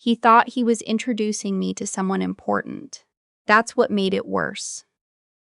He thought he was introducing me to someone important. That's what made it worse.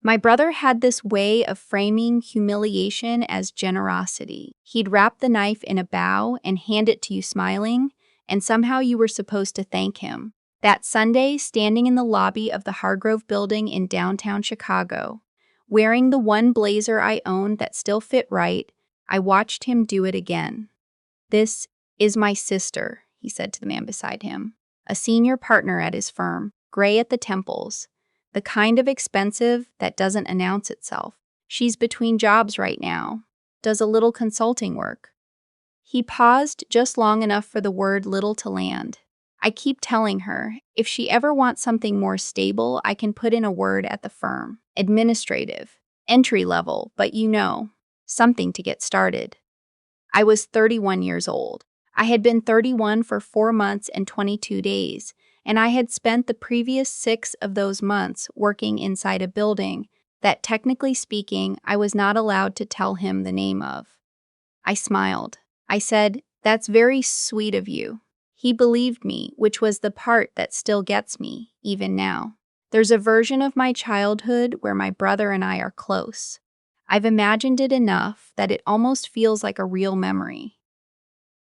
My brother had this way of framing humiliation as generosity. He'd wrap the knife in a bow and hand it to you smiling, and somehow you were supposed to thank him. That Sunday, standing in the lobby of the Hargrove Building in downtown Chicago, wearing the one blazer I owned that still fit right, I watched him do it again. "This is my sister," he said to the man beside him, a senior partner at his firm, gray at the temples, the kind of expensive that doesn't announce itself. "She's between jobs right now, does a little consulting work." He paused just long enough for the word little to land. "I keep telling her, if she ever wants something more stable, I can put in a word at the firm. Administrative, entry level, but something to get started." I was 31 years old. I had been 31 for 4 months and 22 days, and I had spent the previous 6 of those months working inside a building that, technically speaking, I was not allowed to tell him the name of. I smiled. I said, "That's very sweet of you." He believed me, which was the part that still gets me, even now. There's a version of my childhood where my brother and I are close. I've imagined it enough that it almost feels like a real memory.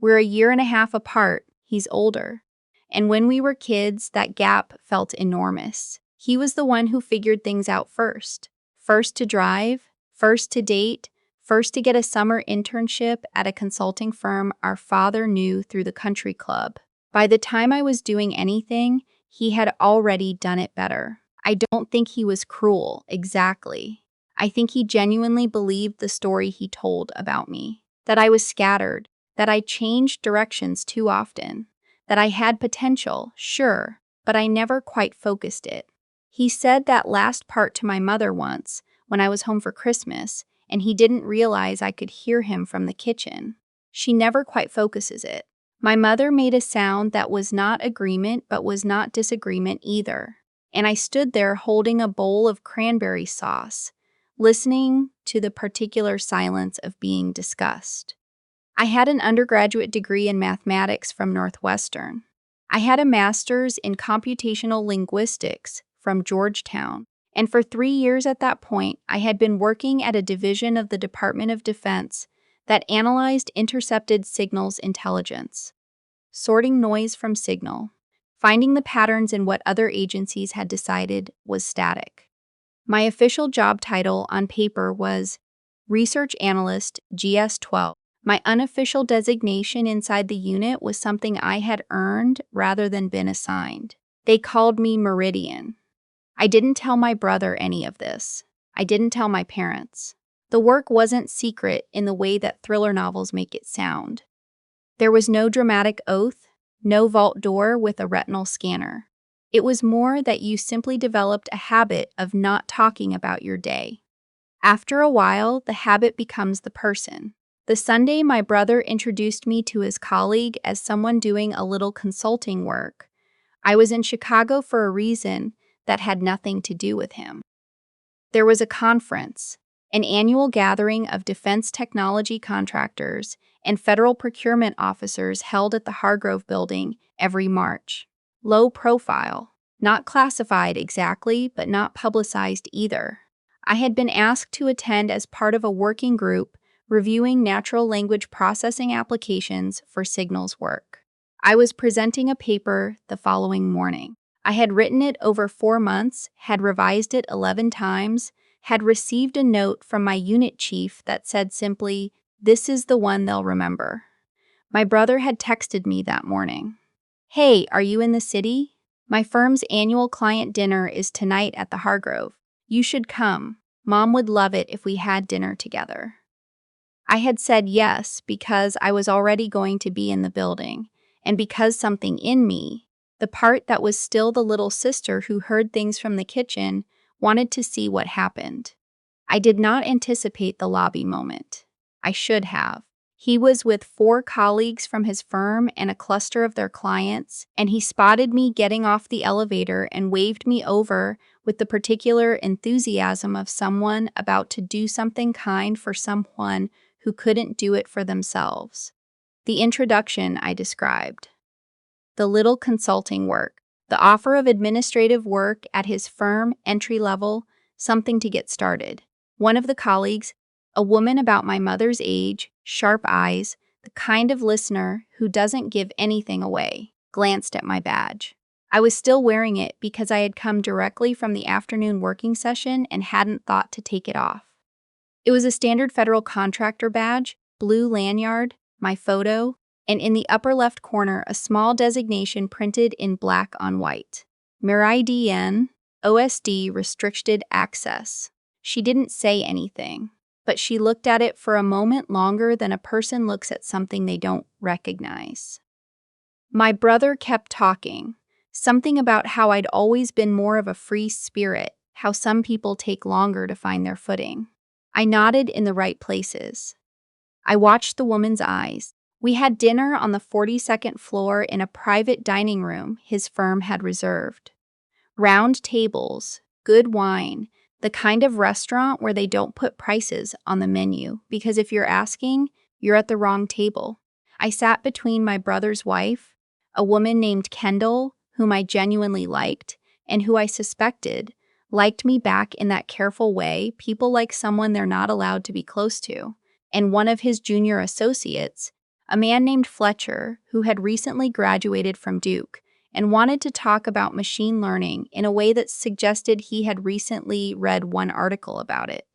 We're a year and a half apart, he's older. And when we were kids, that gap felt enormous. He was the one who figured things out first. First to drive, first to date, first to get a summer internship at a consulting firm our father knew through the country club. By the time I was doing anything, he had already done it better. I don't think he was cruel, exactly. I think he genuinely believed the story he told about me. That I was scattered, that I changed directions too often, that I had potential, sure, but I never quite focused it. He said that last part to my mother once, when I was home for Christmas, and he didn't realize I could hear him from the kitchen. She never quite focuses it. My mother made a sound that was not agreement but was not disagreement either, and I stood there holding a bowl of cranberry sauce, listening to the particular silence of being discussed. I had an undergraduate degree in mathematics from Northwestern. I had a master's in computational linguistics from Georgetown, and for 3 years at that point, I had been working at a division of the Department of Defense that analyzed intercepted signals intelligence, sorting noise from signal, finding the patterns in what other agencies had decided was static. My official job title on paper was Research Analyst GS-12. My unofficial designation inside the unit was something I had earned rather than been assigned. They called me Meridian. I didn't tell my brother any of this. I didn't tell my parents. The work wasn't secret in the way that thriller novels make it sound. There was no dramatic oath, no vault door with a retinal scanner. It was more that you simply developed a habit of not talking about your day. After a while, the habit becomes the person. The Sunday my brother introduced me to his colleague as someone doing a little consulting work, I was in Chicago for a reason that had nothing to do with him. There was a conference, an annual gathering of defense technology contractors and federal procurement officers held at the Hargrove Building every March. Low profile, not classified exactly, but not publicized either. I had been asked to attend as part of a working group reviewing natural language processing applications for signals work. I was presenting a paper the following morning. I had written it over 4 months, had revised it 11 times, had received a note from my unit chief that said simply, "This is the one they'll remember." My brother had texted me that morning. "Hey, are you in the city? My firm's annual client dinner is tonight at the Hargrove. You should come. Mom would love it if we had dinner together." I had said yes because I was already going to be in the building, and because something in me, the part that was still the little sister who heard things from the kitchen, wanted to see what happened. I did not anticipate the lobby moment. I should have. He was with 4 colleagues from his firm and a cluster of their clients, and he spotted me getting off the elevator and waved me over with the particular enthusiasm of someone about to do something kind for someone who couldn't do it for themselves. The introduction I described. the little consulting work, the offer of administrative work at his firm, entry level, something to get started. One of the colleagues, a woman about my mother's age, sharp eyes, the kind of listener who doesn't give anything away, glanced at my badge. I was still wearing it because I had come directly from the afternoon working session and hadn't thought to take it off. It was a standard federal contractor badge, blue lanyard, my photo, and in the upper left corner, a small designation printed in black on white. Meridian, OSD restricted access. She didn't say anything, but she looked at it for a moment longer than a person looks at something they don't recognize. My brother kept talking, something about how I'd always been more of a free spirit, how some people take longer to find their footing. I nodded in the right places. I watched the woman's eyes. We had dinner on the 42nd floor in a private dining room his firm had reserved. Round tables, good wine, the kind of restaurant where they don't put prices on the menu because if you're asking, you're at the wrong table. I sat between my brother's wife, a woman named Kendall, whom I genuinely liked, and who I suspected liked me back in that careful way people like someone they're not allowed to be close to, and one of his junior associates, a man named Fletcher, who had recently graduated from Duke and wanted to talk about machine learning in a way that suggested he had recently read one article about it.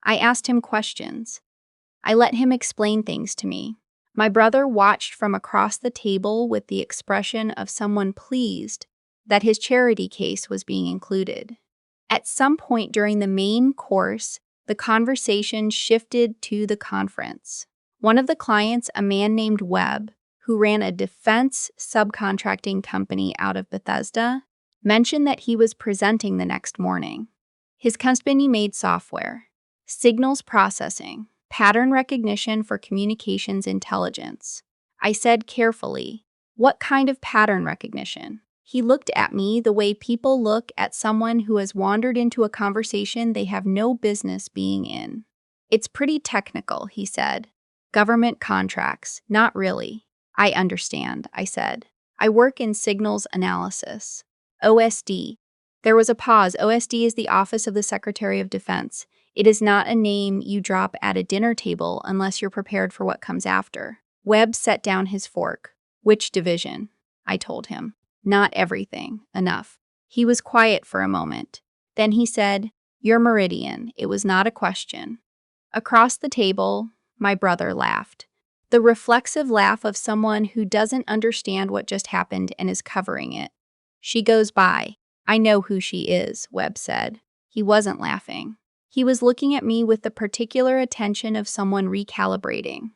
I asked him questions. I let him explain things to me. My brother watched from across the table with the expression of someone pleased that his charity case was being included. At some point during the main course, the conversation shifted to the conference. One of the clients, a man named Webb, who ran a defense subcontracting company out of Bethesda, mentioned that he was presenting the next morning. His company made software, signals processing, pattern recognition for communications intelligence. I said carefully, "What kind of pattern recognition?" He looked at me the way people look at someone who has wandered into a conversation they have no business being in. "It's pretty technical," he said. "Government contracts, not really." "I understand," I said. "I work in signals analysis." OSD. There was a pause. OSD is the Office of the Secretary of Defense. It is not a name you drop at a dinner table unless you're prepared for what comes after. Webb set down his fork. "Which division?" I told him. "Not everything. Enough." He was quiet for a moment. Then he said, "You're Meridian." It was not a question. Across the table, my brother laughed. The reflexive laugh of someone who doesn't understand what just happened and is covering it. "She goes by. I know who she is," Webb said. He wasn't laughing. He was looking at me with the particular attention of someone recalibrating.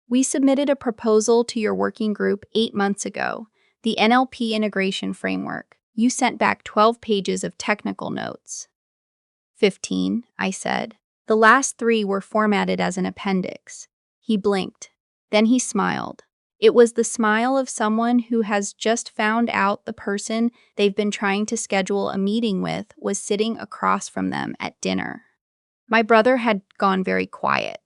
"We submitted a proposal to your working group 8 months ago, the NLP integration framework. You sent back 12 pages of technical notes." 15, I said. "The last 3 were formatted as an appendix." He blinked. Then he smiled. It was the smile of someone who has just found out the person they've been trying to schedule a meeting with was sitting across from them at dinner. My brother had gone very quiet.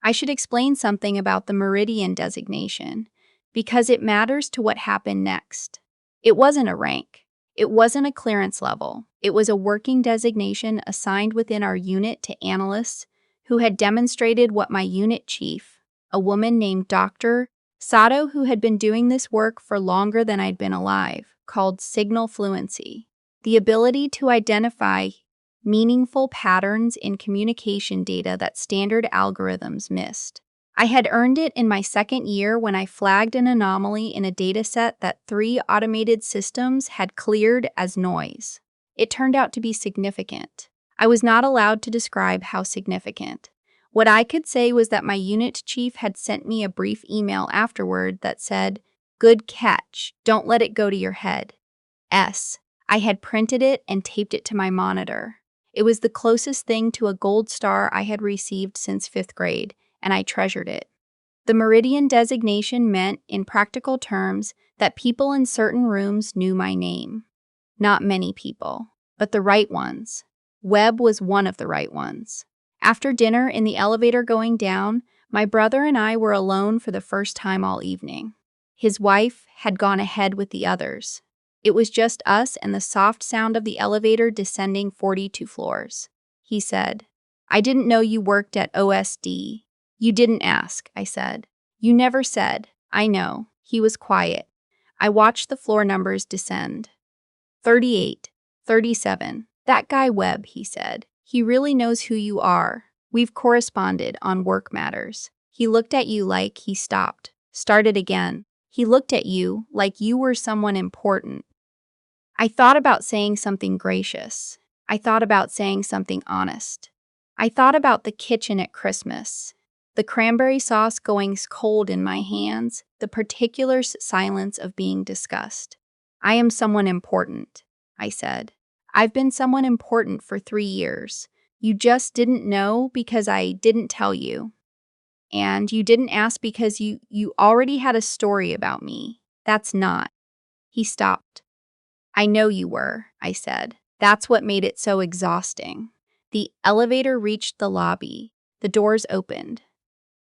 I should explain something about the Meridian designation, because it matters to what happened next. It wasn't a rank. It wasn't a clearance level. It was a working designation assigned within our unit to analysts who had demonstrated what my unit chief, a woman named Dr. Sato, who had been doing this work for longer than I'd been alive, called signal fluency, the ability to identify meaningful patterns in communication data that standard algorithms missed. I had earned it in my second year when I flagged an anomaly in a dataset that 3 automated systems had cleared as noise. It turned out to be significant. I was not allowed to describe how significant. What I could say was that my unit chief had sent me a brief email afterward that said, "Good catch, don't let it go to your head." I had printed it and taped it to my monitor. It was the closest thing to a gold star I had received since 5th grade, and I treasured it. The Meridian designation meant, in practical terms, that people in certain rooms knew my name. Not many people, but the right ones. Webb was one of the right ones. After dinner, in the elevator going down, my brother and I were alone for the first time all evening. His wife had gone ahead with the others. It was just us and the soft sound of the elevator descending 42 floors. He said, "I didn't know you worked at OSD." "You didn't ask," I said. "You never said." "I know." He was quiet. I watched the floor numbers descend. 38, 37. "That guy Webb," he said. "He really knows who you are. We've corresponded on work matters." He looked at you like he stopped. Started again. He looked at you like you were someone important. I thought about saying something gracious. I thought about saying something honest. I thought about the kitchen at Christmas. The cranberry sauce going cold in my hands, the particular silence of being discussed. "I am someone important," I said. "I've been someone important for 3 years. You just didn't know because I didn't tell you. And you didn't ask because you already had a story about me. That's not." He stopped. "I know you were," I said. "That's what made it so exhausting." The elevator reached the lobby. The doors opened.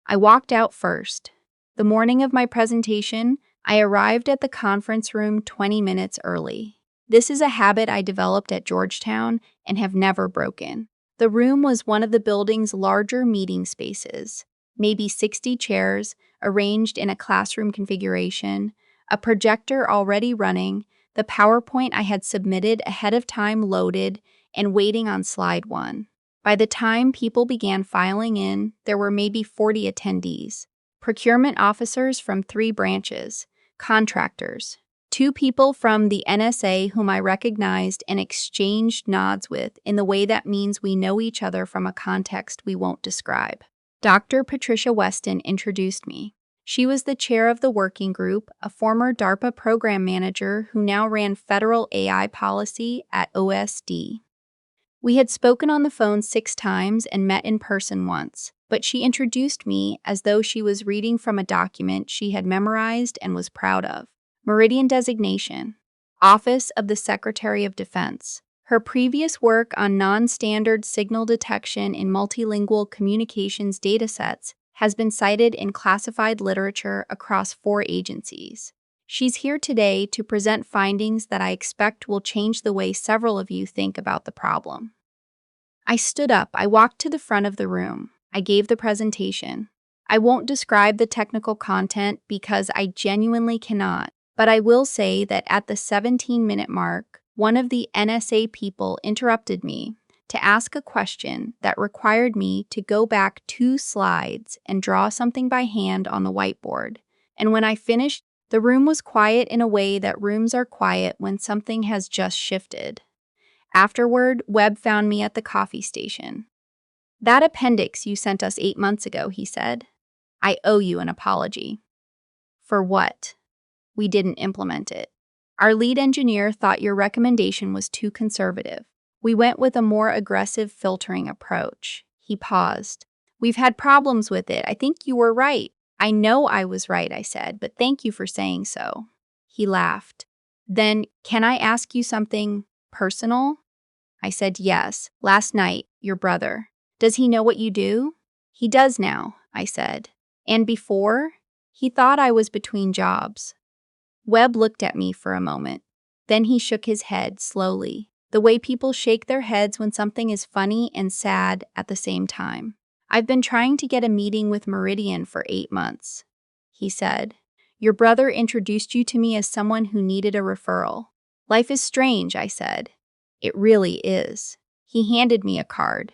I walked out first. The morning of my presentation, I arrived at the conference room 20 minutes early. This is a habit I developed at Georgetown and have never broken. The room was one of the building's larger meeting spaces, maybe 60 chairs arranged in a classroom configuration, a projector already running, the PowerPoint I had submitted ahead of time loaded and waiting on slide 1. By the time people began filing in, there were maybe 40 attendees. Procurement officers from 3 branches, contractors, 2 people from the NSA whom I recognized and exchanged nods with in the way that means we know each other from a context we won't describe. Dr. Patricia Weston introduced me. She was the chair of the working group, a former DARPA program manager who now ran federal AI policy at OSD. We had spoken on the phone 6 times and met in person once, but she introduced me as though she was reading from a document she had memorized and was proud of. Meridian designation, Office of the Secretary of Defense. Her previous work on non-standard signal detection in multilingual communications datasets has been cited in classified literature across 4 agencies. She's here today to present findings that I expect will change the way several of you think about the problem. I stood up. I walked to the front of the room. I gave the presentation. I won't describe the technical content because I genuinely cannot, but I will say that at the 17-minute mark, one of the NSA people interrupted me to ask a question that required me to go back 2 slides and draw something by hand on the whiteboard. And when I finished, the room was quiet in a way that rooms are quiet when something has just shifted. Afterward, Webb found me at the coffee station. "That appendix you sent us 8 months ago," he said. "I owe you an apology." "For what?" "We didn't implement it. Our lead engineer thought your recommendation was too conservative. We went with a more aggressive filtering approach." He paused. "We've had problems with it. I think you were right." "I know I was right," I said, "but thank you for saying so." He laughed. "Then, can I ask you something personal?" I said, "Yes. Last night, your brother. Does he know what you do?" "He does now," I said. "And before?" "He thought I was between jobs." Webb looked at me for a moment. Then he shook his head slowly, the way people shake their heads when something is funny and sad at the same time. "I've been trying to get a meeting with Meridian for 8 months. He said, "Your brother introduced you to me as someone who needed a referral." "Life is strange," I said. "It really is." He handed me a card.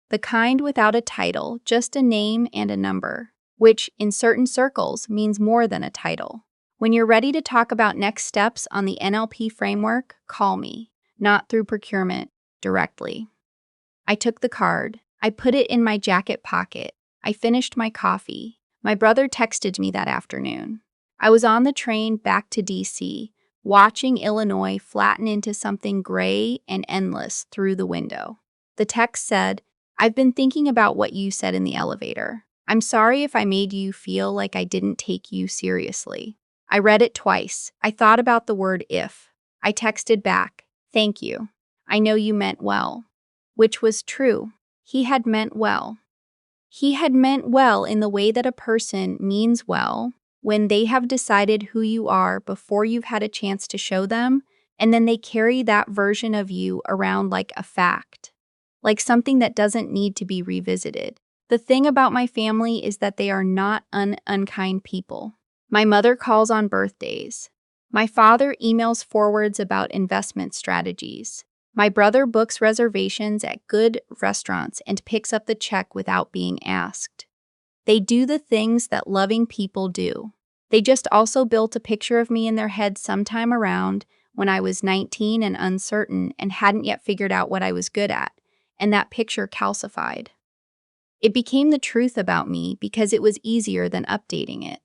The kind without a title, just a name and a number, which, in certain circles, means more than a title. "When you're ready to talk about next steps on the NLP framework, call me, not through procurement, directly." I took the card. I put it in my jacket pocket. I finished my coffee. My brother texted me that afternoon. I was on the train back to DC, watching Illinois flatten into something gray and endless through the window. The text said, "I've been thinking about what you said in the elevator. I'm sorry if I made you feel like I didn't take you seriously." I read it twice. I thought about the word if. I texted back, "Thank you. I know you meant well." Which was true. He had meant well. He had meant well in the way that a person means well when they have decided who you are before you've had a chance to show them, and then they carry that version of you around like a fact, like something that doesn't need to be revisited. The thing about my family is that they are not unkind people. My mother calls on birthdays. My father emails forwards about investment strategies. My brother books reservations at good restaurants and picks up the check without being asked. They do the things that loving people do. They just also built a picture of me in their head sometime around when I was 19 and uncertain and hadn't yet figured out what I was good at, and that picture calcified. It became the truth about me because it was easier than updating it.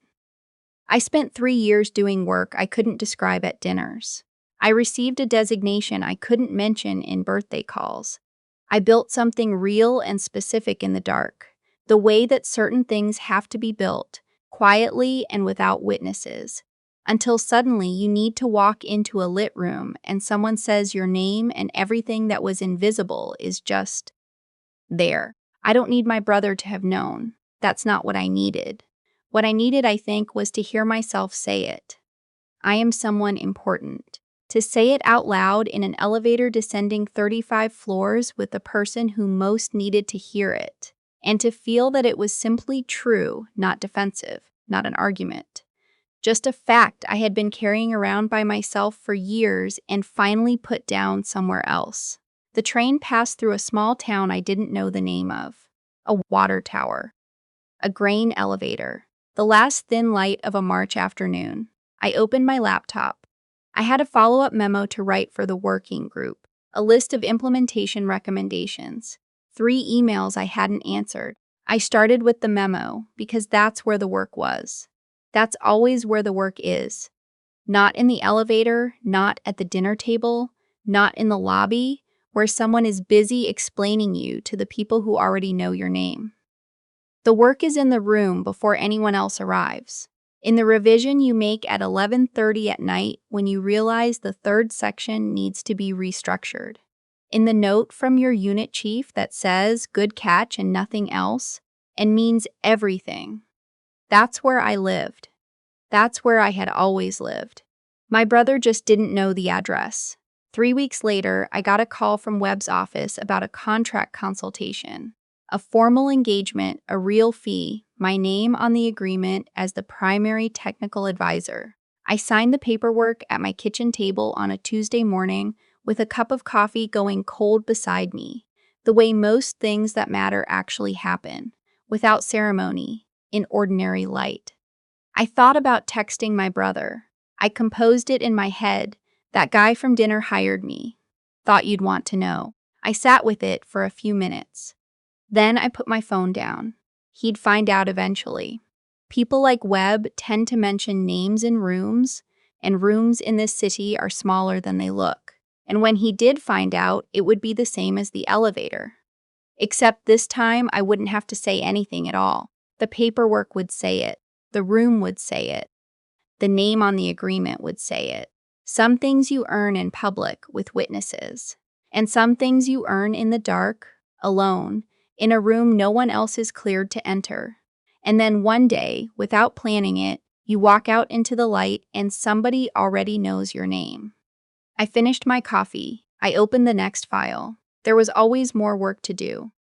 I spent 3 years doing work I couldn't describe at dinners. I received a designation I couldn't mention in birthday calls. I built something real and specific in the dark, the way that certain things have to be built, quietly and without witnesses, until suddenly you need to walk into a lit room and someone says your name and everything that was invisible is just there. I don't need my brother to have known. That's not what I needed. What I needed, I think, was to hear myself say it. I am someone important. To say it out loud in an elevator descending 35 floors with the person who most needed to hear it. And to feel that it was simply true, not defensive, not an argument. Just a fact I had been carrying around by myself for years and finally put down somewhere else. The train passed through a small town I didn't know the name of. A water tower. A grain elevator. The last thin light of a March afternoon. I opened my laptop. I had a follow-up memo to write for the working group, a list of implementation recommendations, 3 emails I hadn't answered. I started with the memo because that's where the work was. That's always where the work is. Not in the elevator, not at the dinner table, not in the lobby, where someone is busy explaining you to the people who already know your name. The work is in the room before anyone else arrives. In the revision you make at 11:30 at night when you realize the 3rd section needs to be restructured. In the note from your unit chief that says "good catch" and nothing else, and means everything. That's where I lived. That's where I had always lived. My brother just didn't know the address. 3 weeks later, I got a call from Webb's office about a contract consultation. A formal engagement, a real fee, my name on the agreement as the primary technical advisor. I signed the paperwork at my kitchen table on a Tuesday morning with a cup of coffee going cold beside me, the way most things that matter actually happen, without ceremony, in ordinary light. I thought about texting my brother. I composed it in my head. That guy from dinner hired me. Thought you'd want to know. I sat with it for a few minutes. Then I put my phone down. He'd find out eventually. People like Webb tend to mention names in rooms, and rooms in this city are smaller than they look. And when he did find out, it would be the same as the elevator. Except this time, I wouldn't have to say anything at all. The paperwork would say it. The room would say it. The name on the agreement would say it. Some things you earn in public with witnesses, and some things you earn in the dark, alone, in a room no one else is cleared to enter. And then one day, without planning it, you walk out into the light and somebody already knows your name. I finished my coffee. I opened the next file. There was always more work to do.